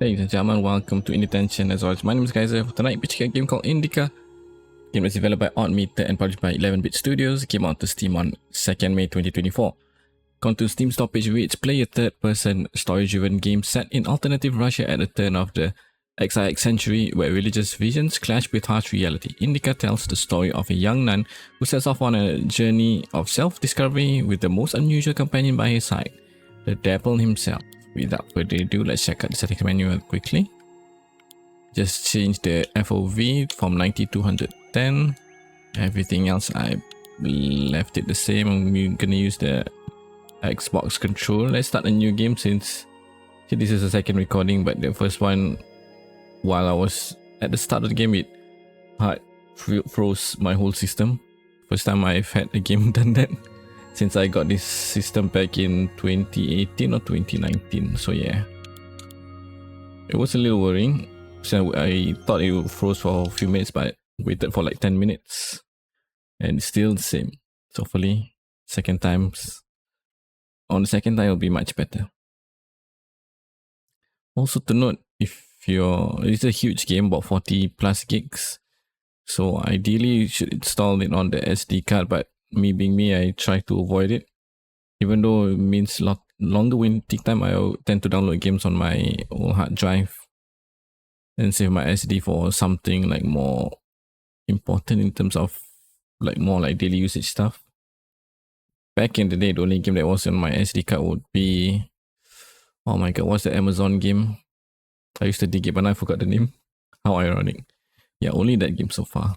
Ladies and gentlemen, welcome to IndieTention. As always, my name is Kaizer. For tonight, we're checking a game called INDIKA. Game is developed by Oddmeter and published by 11-bit Studios. It came out to Steam on 2nd May 2024. Come to Steam store page which play a third-person story-driven game set in alternative Russia at the turn of the XIX century, where religious visions clash with harsh reality. INDIKA tells the story of a young nun who sets off on a journey of self-discovery with the most unusual companion by his side, the devil himself. Without further ado, let's check out the settings menu quickly. Just change the FOV from 90 to 110. Everything else I left it the same. I'm gonna use the Xbox control. Let's start a new game since this is a second recording, but the first one, while I was at the start of the game, it hard froze my whole system. First time I've had a game done that since I got this system back in 2018 or 2019. So yeah, it was a little worrying. So I thought it would froze for a few minutes, but waited for like 10 minutes and it's still the same. So hopefully on the second time it'll be much better. Also to note, it's a huge game, about 40 plus gigs. So ideally you should install it on the SD card, but me being me, I try to avoid it. Even though it means longer waiting time, I tend to download games on my own hard drive and save my SD for something like more important in terms of like more like daily usage stuff. Back in the day, the only game that was on my SD card would be, oh my god, what's the Amazon game? I used to dig it, but I forgot the name. How ironic. Yeah, only that game so far.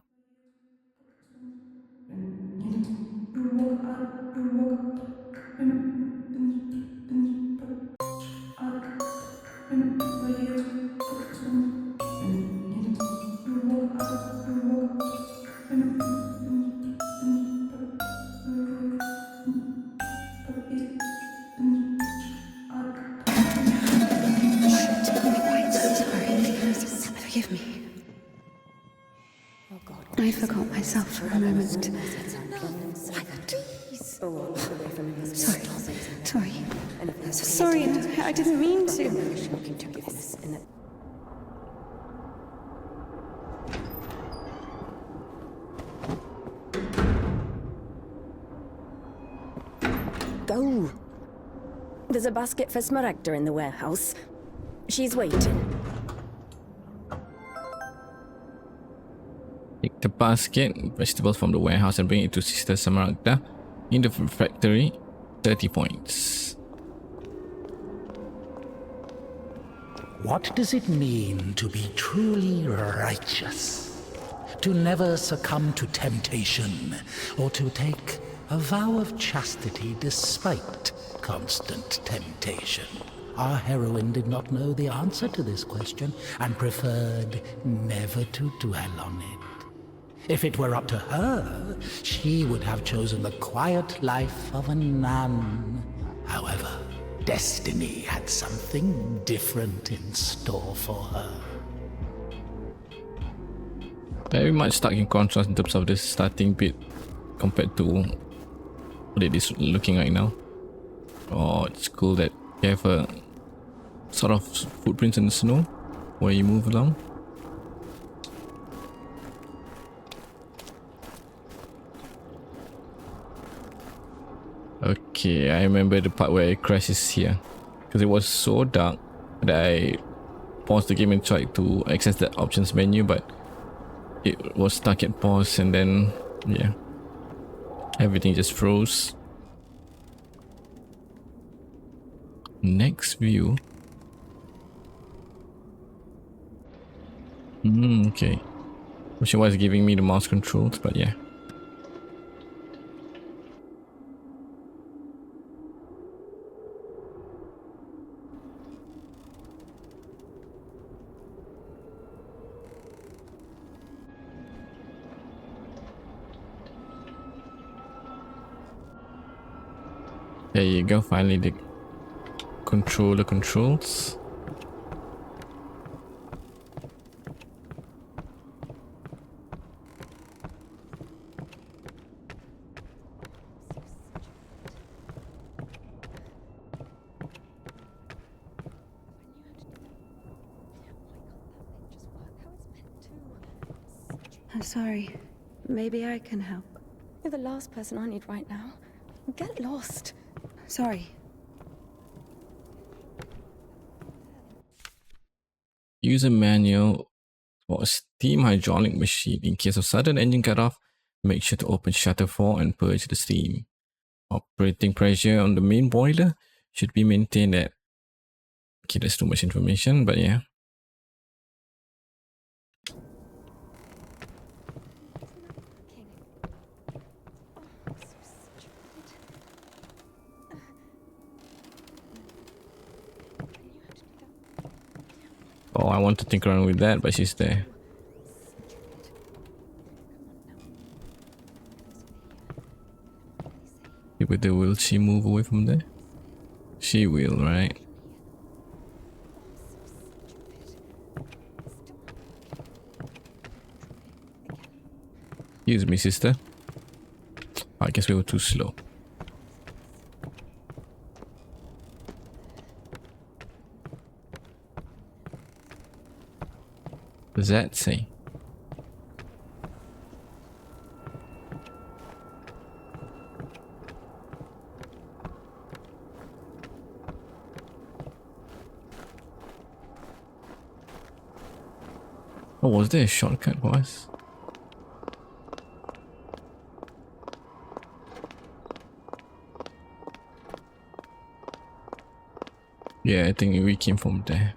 Forgive me. I forgot myself for a moment. Sorry, I didn't mean to. Go. There's a basket for Smaragda in the warehouse. She's waiting. Take the basket, vegetables from the warehouse, and bring it to Sister Smaragda in the factory. 30 points. What does it mean to be truly righteous? To never succumb to temptation, or to take a vow of chastity despite constant temptation? Our heroine did not know the answer to this question and preferred never to dwell on it. If it were up to her, she would have chosen the quiet life of a nun. However, destiny had something different in store for her. Very much stuck in contrast in terms of this starting bit compared to what it is looking right now. Oh, it's cool that you have a sort of footprints in the snow where you move along. Okay, I remember the part where it crashes here because it was so dark that I paused the game and tried to access the options menu, but it was stuck at pause, and then yeah, everything just froze. Next view. Okay. Not sure why it's giving me the mouse controls, but yeah. There you go, finally the controller controls. I'm sorry. Maybe I can help. You're the last person I need right now. Get lost. Sorry. User manual for a steam hydraulic machine. In case of sudden engine cutoff, make sure to open shutter 4 and purge the steam. Operating pressure on the main boiler should be maintained at... Okay, there's too much information, but yeah. Oh, I want to tinker around with that, but she's there. But will she move away from there? She will, right? Excuse me, sister. I guess we were too slow. What does that say? Oh, was there a shortcut for us? Yeah, I think we came from there.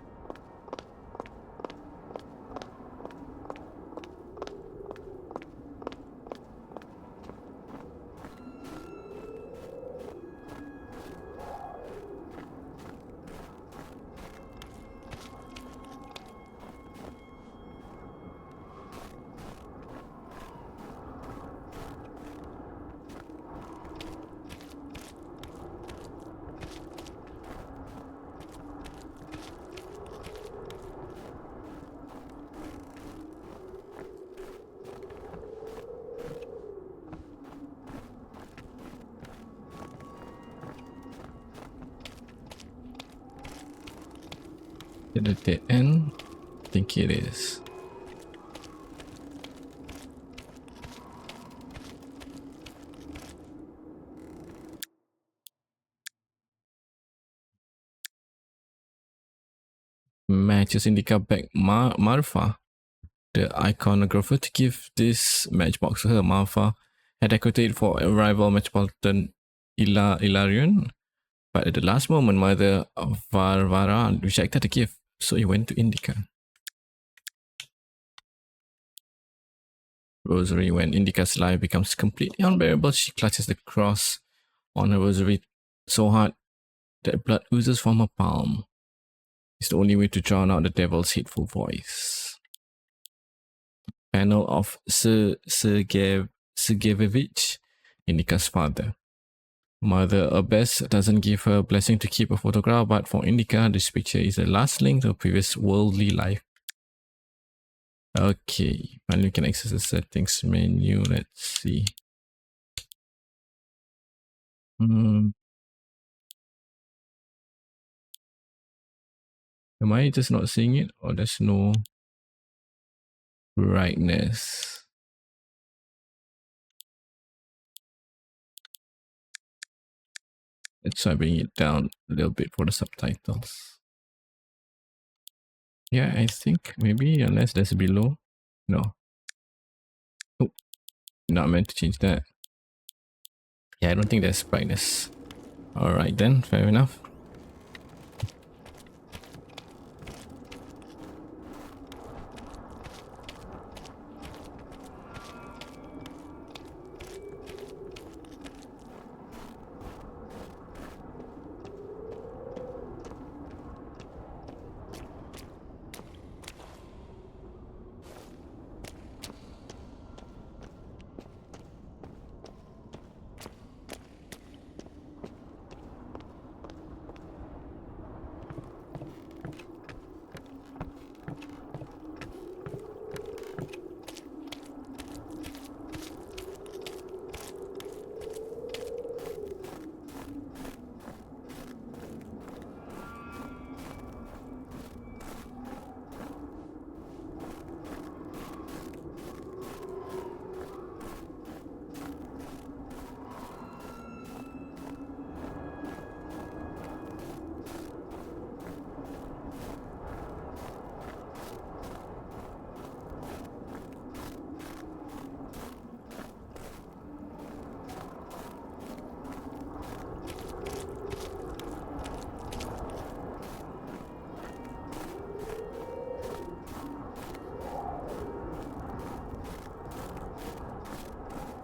Is it the end? I think it is. Matches INDIKA back Marfa, the iconographer, to give this matchbox to her. Marfa had decorated for arrival Metropolitan Ilarion, but at the last moment, Mother Varvara rejected the gift, so he went to INDIKA. Rosary. When INDIKA's life becomes completely unbearable, she clutches the cross on her rosary so hard that blood oozes from her palm. It's the only way to drown out the devil's hateful voice. Panel of Sergeyevich, INDIKA's father. Mother Abbess doesn't give her a blessing to keep a photograph, but for INDIKA, this picture is the last link to a previous worldly life. Okay, finally we can access the settings menu. Let's see. Am I just not seeing it, or there's no brightness? Let's try bringing it down a little bit for the subtitles. Yeah, I think maybe, unless there's below. No. Oh, not meant to change that. Yeah, I don't think there's brightness. Alright then, fair enough.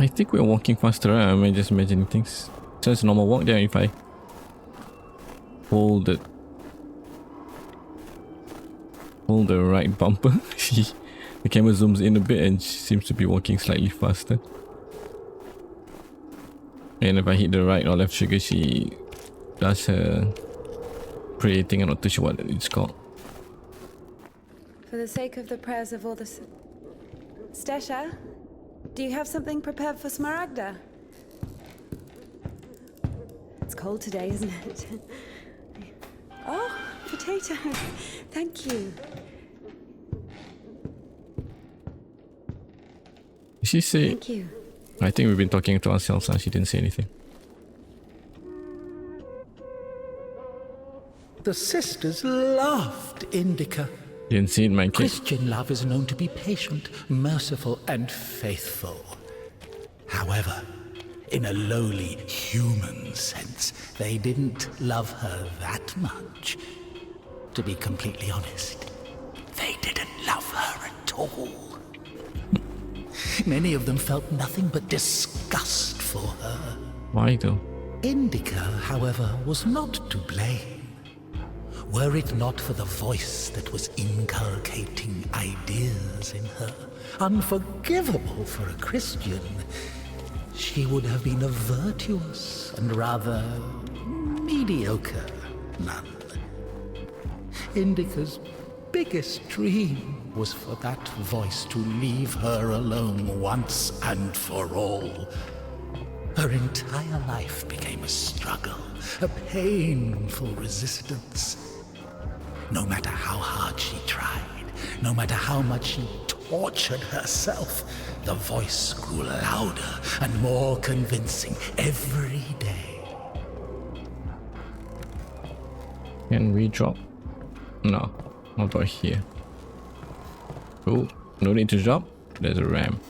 I think we're walking faster, right? I'm just imagining things. So it's a normal walk there. If I hold the right bumper, the camera zooms in a bit and she seems to be walking slightly faster. And if I hit the right or left trigger, she does her prayer thing. I'm not too sure what it's called. For the sake of the prayers of all the... Stesha, do you have something prepared for Smaragda? It's cold today, isn't it? Oh, potatoes. Thank you. Did she say... Thank you. I think we've been talking to ourselves and she didn't say anything. The sisters loved Indika. Didn't see it, my kid. Christian love is known to be patient, merciful, and faithful. However, in a lowly human sense, they didn't love her that much. To be completely honest, they didn't love her at all. Many of them felt nothing but disgust for her. Why though? Indika, however, was not to blame. Were it not for the voice that was inculcating ideas in her, unforgivable for a Christian, she would have been a virtuous and rather mediocre nun. Indika's biggest dream was for that voice to leave her alone once and for all. Her entire life became a struggle, a painful resistance. No matter how hard she tried, no matter how much she tortured herself, the voice grew louder and more convincing every day. Can we drop? No. How about here? Oh, no need to drop. There's a ramp.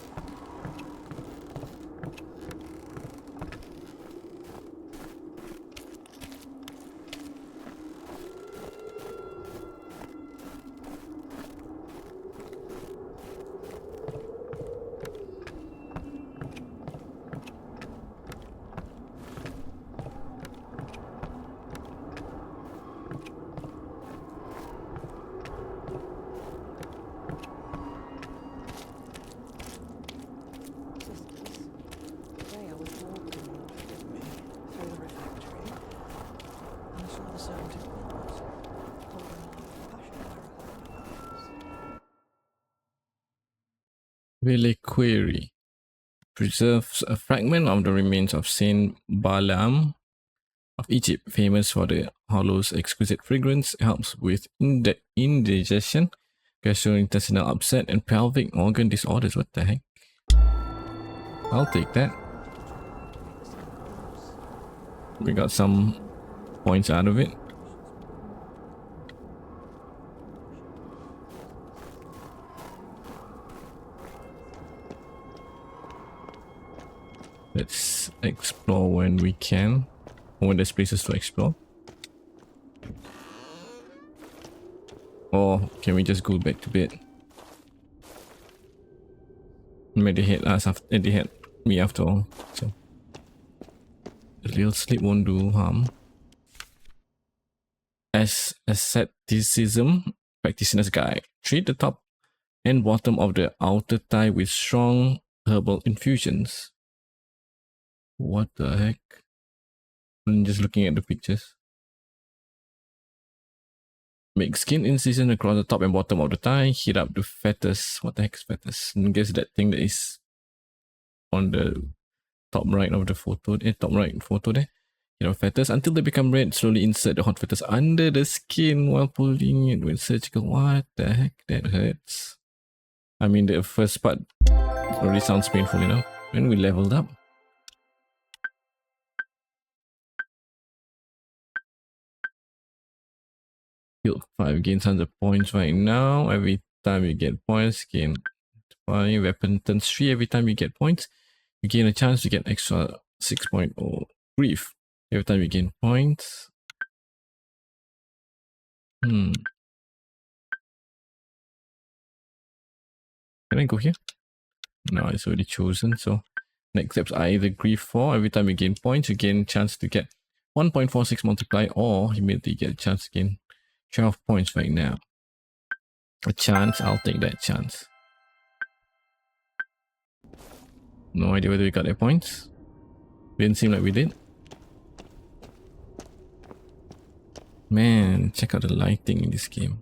Reliquary preserves a fragment of the remains of Saint Balaam of Egypt, famous for the hollow's exquisite fragrance. It helps with indigestion, gastrointestinal upset, and pelvic organ disorders. What the heck? I'll take that. We got some points out of it. Let's explore when we can, or when there's places to explore. Or can we just go back to bed? Maybe they hit us after they hit me after all. So a little sleep won't do harm. As asceticism practitioner's guide, treat the top and bottom of the outer thigh with strong herbal infusions. What the heck? I'm just looking at the pictures. Make skin incision across the top and bottom of the thigh. Heat up the fetus. What the heck is fetus? I guess that thing that is on the top right of the photo. Top right photo there. Heat up fetus until they become red. Slowly insert the hot fetus under the skin while pulling it with surgical. What the heck? That hurts. I mean, the first part already sounds painful enough. When we leveled up. Guild 5 gains 100 points right now. Every time you get points, gain 5. Weapon turns 3 every time you get points. You gain a chance to get extra 6.0 grief. Every time you gain points. Can I go here? No, it's already chosen, so Next steps are either grief 4. Every time you gain points, you gain chance to get 1.46 multiply, or immediately get a chance to gain 12 points right now. A chance, I'll take that chance. No idea whether we got their points. Didn't seem like we did. Man, check out the lighting in this game.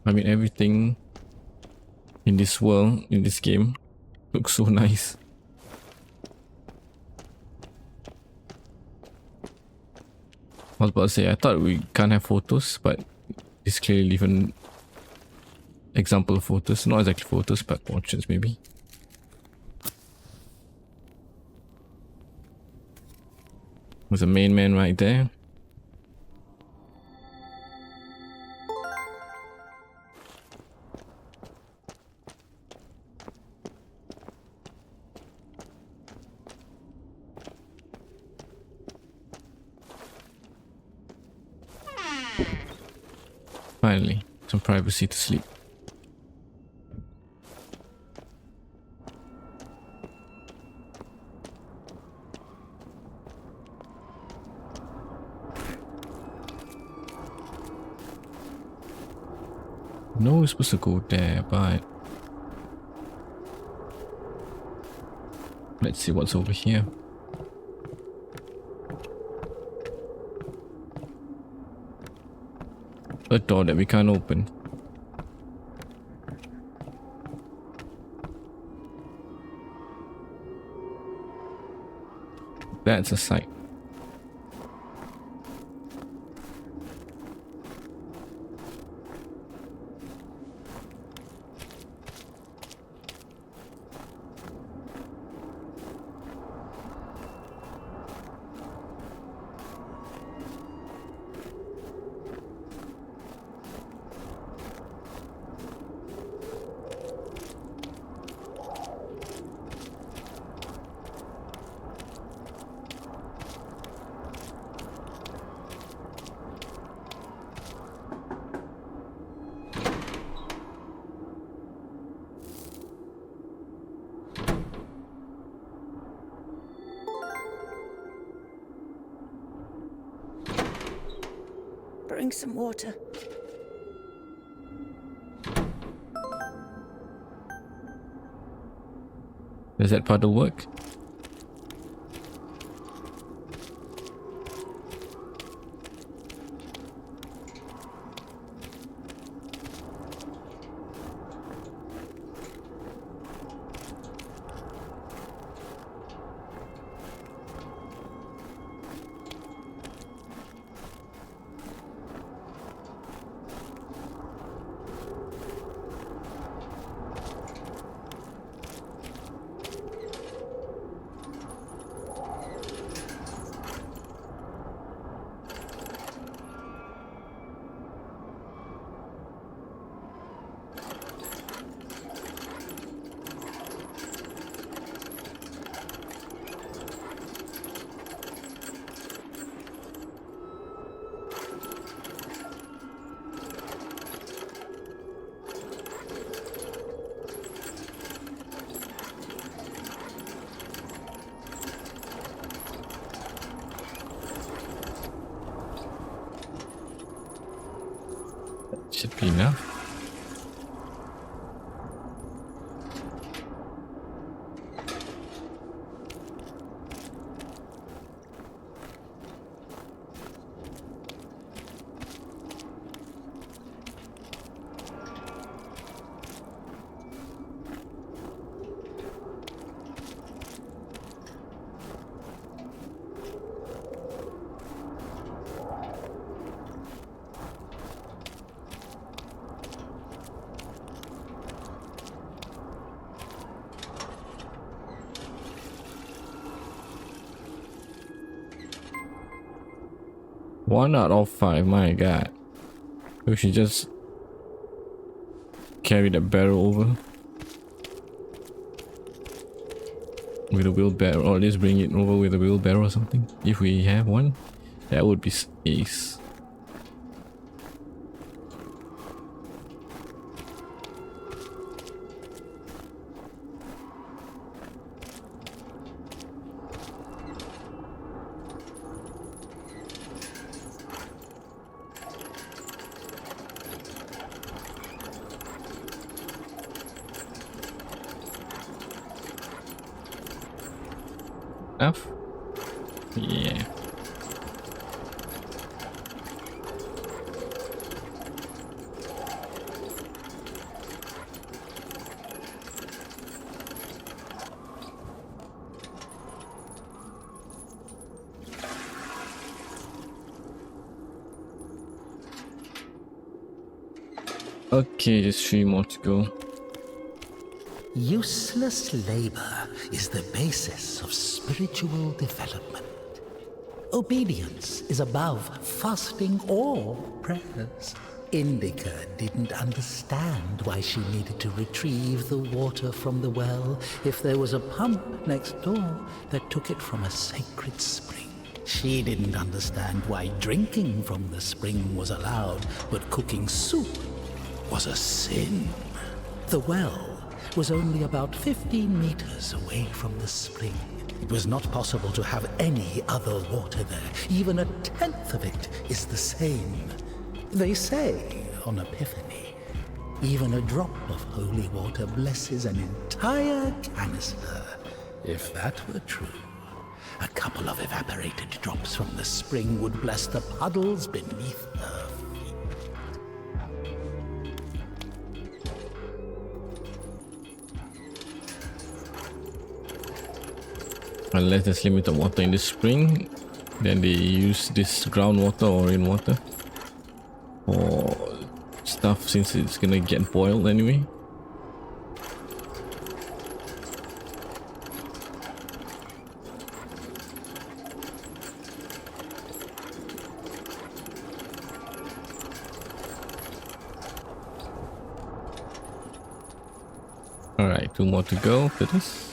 I mean, everything in this world, in this game, looks so nice. I was about to say, I thought we can't have photos, but it's clearly different example of photos. Not exactly photos, but portraits maybe. There's a main man right there. Finally, some privacy to sleep. No, we're supposed to go there, but let's see what's over here. A door that we can't open. That's a sight. Bring some water. Does that puddle work? Should be enough. One out of 5, my god. We should just carry the barrel over with a wheelbarrow, or at least bring it over with a wheelbarrow or something. If we have one, that would be ace. F? Yeah. Okay, just 3 more to go. Useless labor is the basis of spiritual development. Obedience is above fasting or prayers. Indika didn't understand why she needed to retrieve the water from the well if there was a pump next door that took it from a sacred spring. She didn't understand why drinking from the spring was allowed, but cooking soup was a sin. The well was only about 15 meters away from the spring. It was not possible to have any other water there. Even a tenth of it is the same. They say on Epiphany, even a drop of holy water blesses an entire canister. If that were true, a couple of evaporated drops from the spring would bless the puddles beneath her feet. Unless there's limited water in the spring, then they use this groundwater or rainwater for stuff since it's gonna get boiled anyway. Alright, 2 more to go for this.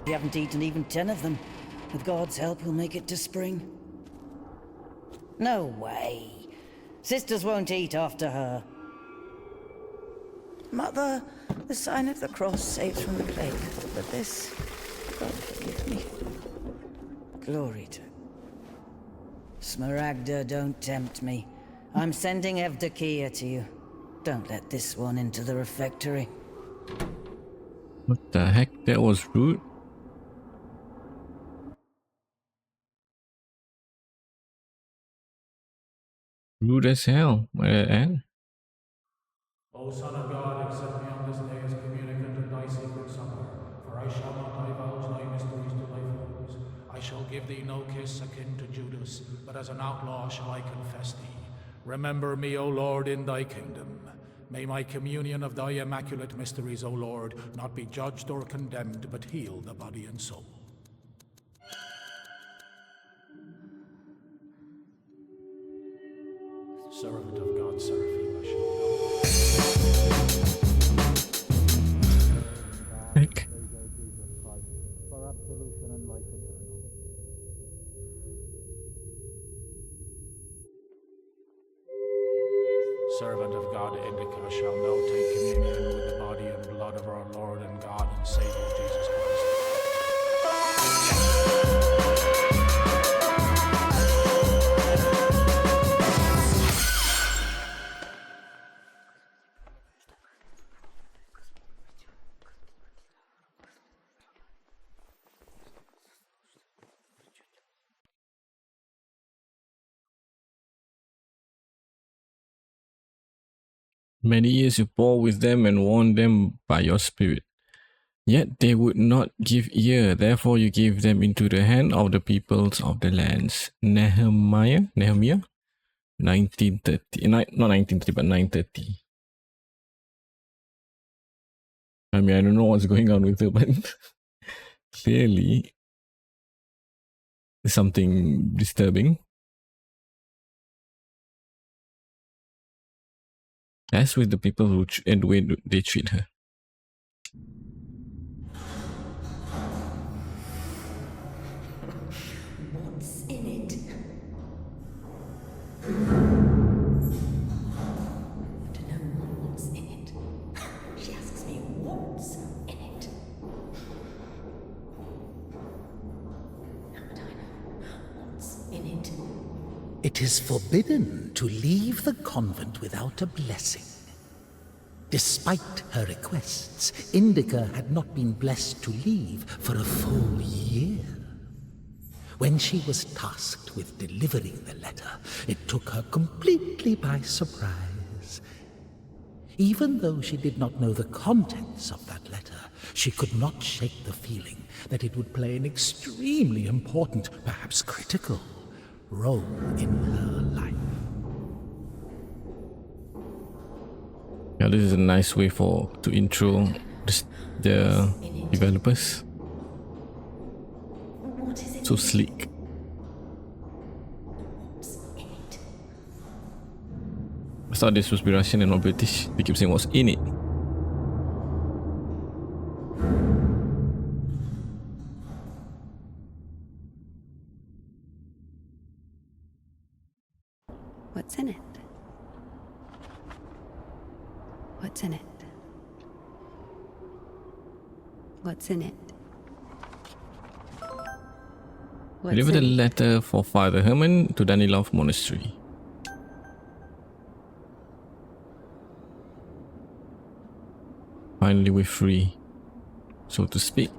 You haven't eaten even 10 of them. With God's help, we'll make it to spring. No way. Sisters won't eat after her. Mother, the sign of the cross saves from the plague, but this, God forgive me. Glory to... Smaragda, don't tempt me. I'm sending Evdokia to you. Don't let this one into the refectory. What the heck? That was rude. Rude as hell. And O Son of God, accept me on this day as communicant of thy secret supper, for I shall not divulge thy mysteries to thy foes. I shall give thee no kiss akin to Judas, but as an outlaw shall I confess thee. Remember me, O Lord, in thy kingdom. May my communion of thy immaculate mysteries, O Lord, not be judged or condemned, but heal the body and soul. Servant of God, Seraphim, I shall go. heck? For absolution and life eternal. Servant of God, INDIKA, shall now take communion with the body and blood of our Lord and God and Savior Jesus Christ. Many years you bore with them and warned them by your spirit. Yet they would not give ear, therefore you gave them into the hand of the peoples of the lands. Nehemiah 1930, not 1930 but 930. I mean, I don't know what's going on with it, but clearly there's something disturbing. As with the people who and the way they treat her. What's in it? I don't know what's in it. She asks me what's in it. How would I know what's in it? It is forbidden to leave the convent without a blessing. Despite her requests, INDIKA had not been blessed to leave for a full year. When she was tasked with delivering the letter, it took her completely by surprise. Even though she did not know the contents of that letter, she could not shake the feeling that it would play an extremely important, perhaps critical, role in her life. Yeah, this is a nice way to intro the developers. What is it? So sleek. What's in it? I thought this was be Russian and not British. They keep saying what's in it. What's in it? What's in it? What's in it? What's Deliver the in it? letter for Father Herman to Danilov Monastery. Finally we're free, so to speak.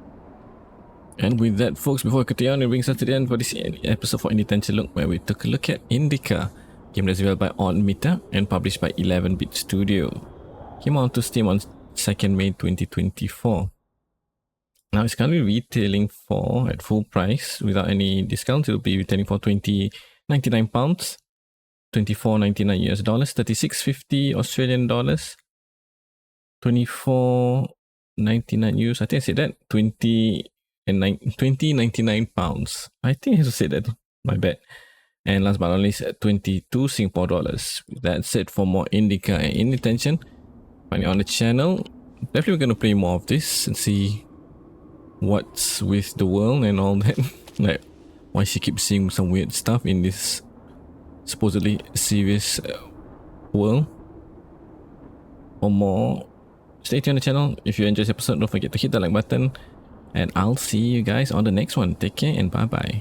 And with that, folks, before we continue on, it brings us to the end for this episode for IndieTention Look, where we took a look at INDIKA, game that's developed by IndieTention and published by 11-bit Studio. Came out to Steam on 2nd May 2024. Now it's currently retailing for, at full price, without any discounts, it'll be retailing for £20.99, $24.99 US dollars, $36.50 Australian dollars, £24.99 US, I think I said that, £20.99. I think I have to say that, my bad. And last but not least, 22 Singapore dollars. That's it for more INDIKA and IndieTention. Find it on the channel. Definitely we're going to play more of this and see what's with the world and all that. Like, why she keeps seeing some weird stuff in this supposedly serious world. For more, stay tuned on the channel. If you enjoyed this episode, don't forget to hit the like button, and I'll see you guys on the next one. Take care and bye bye.